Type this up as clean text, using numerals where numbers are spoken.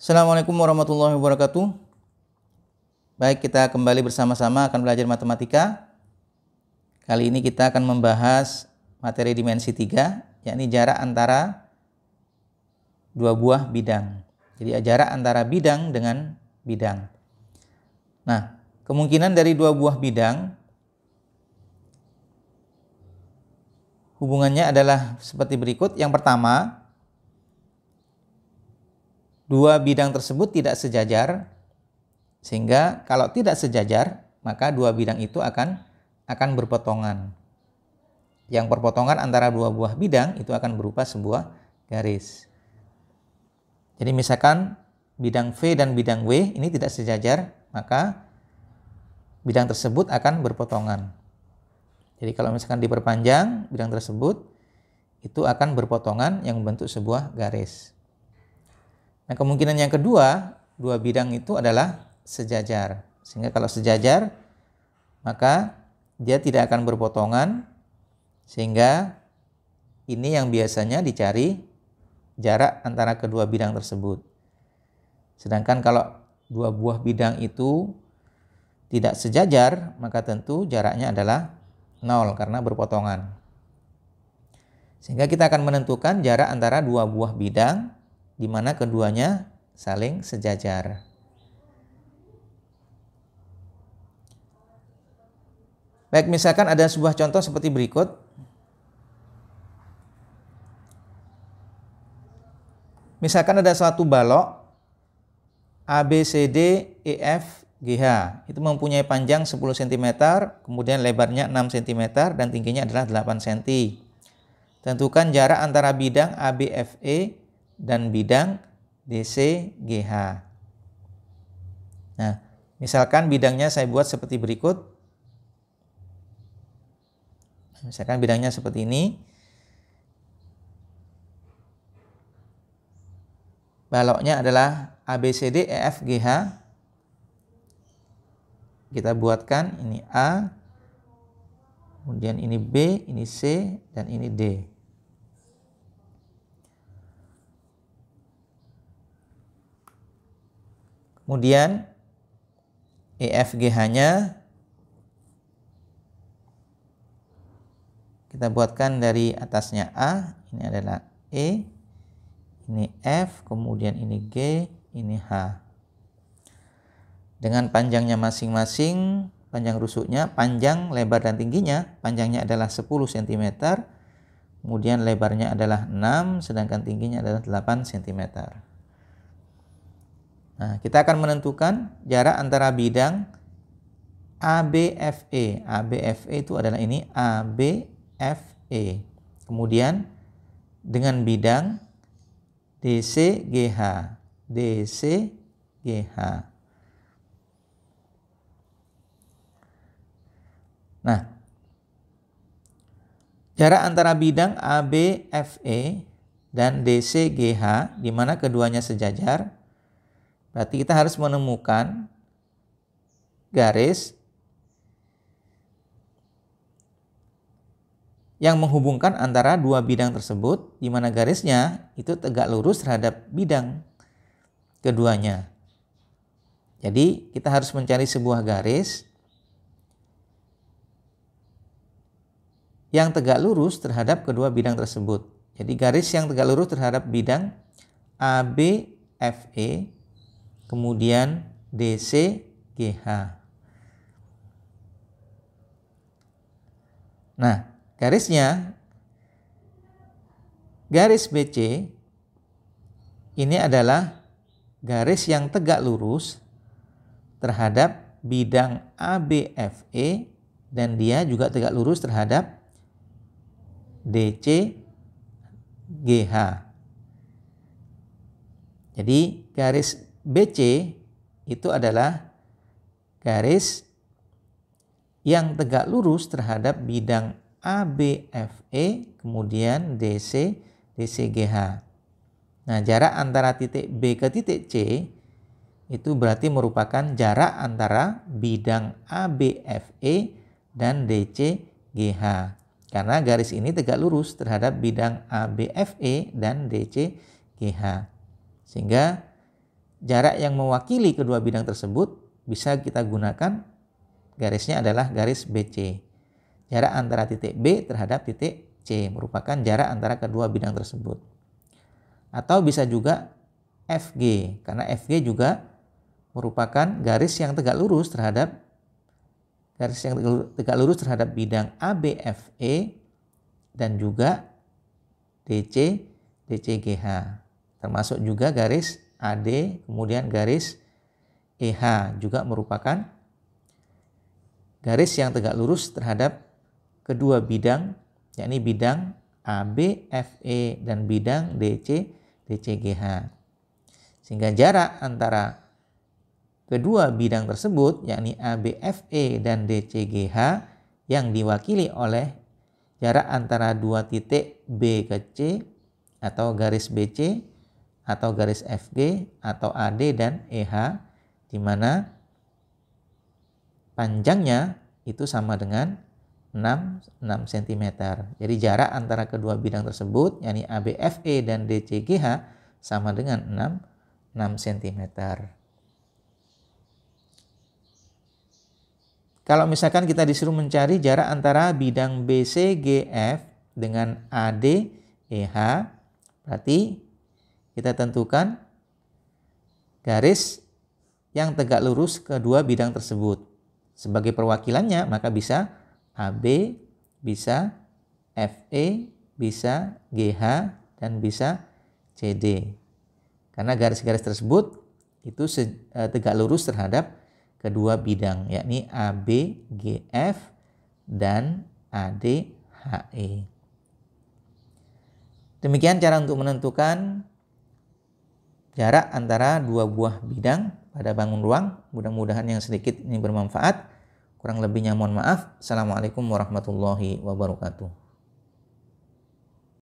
Assalamualaikum warahmatullahi wabarakatuh. Baik, kita kembali bersama-sama akan belajar matematika. Kali ini kita akan membahas materi dimensi 3, yakni jarak antara dua buah bidang. Jadi jarak antara bidang dengan bidang. Nah, kemungkinan dari dua buah bidang hubungannya adalah seperti berikut. Yang pertama, dua bidang tersebut tidak sejajar, sehingga kalau tidak sejajar, maka dua bidang itu akan berpotongan. Yang perpotongan antara dua buah bidang itu akan berupa sebuah garis. Jadi misalkan bidang V dan bidang W ini tidak sejajar, maka bidang tersebut akan berpotongan. Jadi kalau misalkan diperpanjang, bidang tersebut itu akan berpotongan yang membentuk sebuah garis. Nah, kemungkinan yang kedua, dua bidang itu adalah sejajar. Sehingga kalau sejajar, maka dia tidak akan berpotongan, sehingga ini yang biasanya dicari jarak antara kedua bidang tersebut. Sedangkan kalau dua buah bidang itu tidak sejajar, maka tentu jaraknya adalah 0 karena berpotongan. Sehingga kita akan menentukan jarak antara dua buah bidang di mana keduanya saling sejajar. Baik, misalkan ada sebuah contoh seperti berikut. Misalkan ada suatu balok ABCD EF GH. Itu mempunyai panjang 10 cm, kemudian lebarnya 6 cm dan tingginya adalah 8 cm. Tentukan jarak antara bidang ABFE dan bidang DCGH. Nah, misalkan bidangnya saya buat seperti berikut. Misalkan bidangnya seperti ini. Baloknya adalah ABCD EF GH. Kita buatkan ini A, kemudian ini B, ini C, dan ini D. Kemudian EFGH-nya kita buatkan dari atasnya A, ini adalah E, ini F, kemudian ini G, ini H. Dengan panjangnya masing-masing, panjang rusuknya, panjang, lebar, dan tingginya, panjangnya adalah 10 cm, kemudian lebarnya adalah 6, sedangkan tingginya adalah 8 cm. Nah, kita akan menentukan jarak antara bidang ABFE. ABFE itu adalah ini ABFE. Kemudian dengan bidang DCGH. DCGH. Nah, jarak antara bidang ABFE dan DCGH di mana keduanya sejajar, berarti kita harus menemukan garis yang menghubungkan antara dua bidang tersebut, di mana garisnya itu tegak lurus terhadap bidang keduanya. Jadi kita harus mencari sebuah garis yang tegak lurus terhadap kedua bidang tersebut. Jadi garis yang tegak lurus terhadap bidang ABFE, kemudian DCGH. Nah, garisnya, garis BC ini adalah garis yang tegak lurus terhadap bidang ABFE dan dia juga tegak lurus terhadap DCGH. Jadi garis BC itu adalah garis yang tegak lurus terhadap bidang ABFE kemudian DCGH. Nah, jarak antara titik B ke titik C itu berarti merupakan jarak antara bidang ABFE dan DCGH. Karena garis ini tegak lurus terhadap bidang ABFE dan DCGH. Sehingga jarak yang mewakili kedua bidang tersebut bisa kita gunakan garisnya adalah garis BC. Jarak antara titik B terhadap titik C merupakan jarak antara kedua bidang tersebut. Atau bisa juga FG, karena FG juga merupakan garis yang tegak lurus terhadap bidang ABFE dan juga DCGH. Termasuk juga garis AD, kemudian garis EH juga merupakan garis yang tegak lurus terhadap kedua bidang, yakni bidang ABFE dan bidang DCGH. Sehingga jarak antara kedua bidang tersebut, yakni ABFE dan DCGH, yang diwakili oleh jarak antara dua titik B ke C atau garis BC atau garis FG atau AD dan EH, di mana panjangnya itu sama dengan 6 cm. Jadi jarak antara kedua bidang tersebut, yakni ABFE dan DCGH, sama dengan 6 cm. Kalau misalkan kita disuruh mencari jarak antara bidang BCGF dengan ADEH, berarti kita tentukan garis yang tegak lurus kedua bidang tersebut. Sebagai perwakilannya maka bisa AB, bisa FE, bisa GH, dan bisa CD. Karena garis-garis tersebut itu tegak lurus terhadap kedua bidang, yakni ABGF dan ADHE. Demikian cara untuk menentukan jarak antara dua buah bidang pada bangun ruang. Mudah-mudahan yang sedikit ini bermanfaat. Kurang lebihnya mohon maaf. Assalamualaikum warahmatullahi wabarakatuh.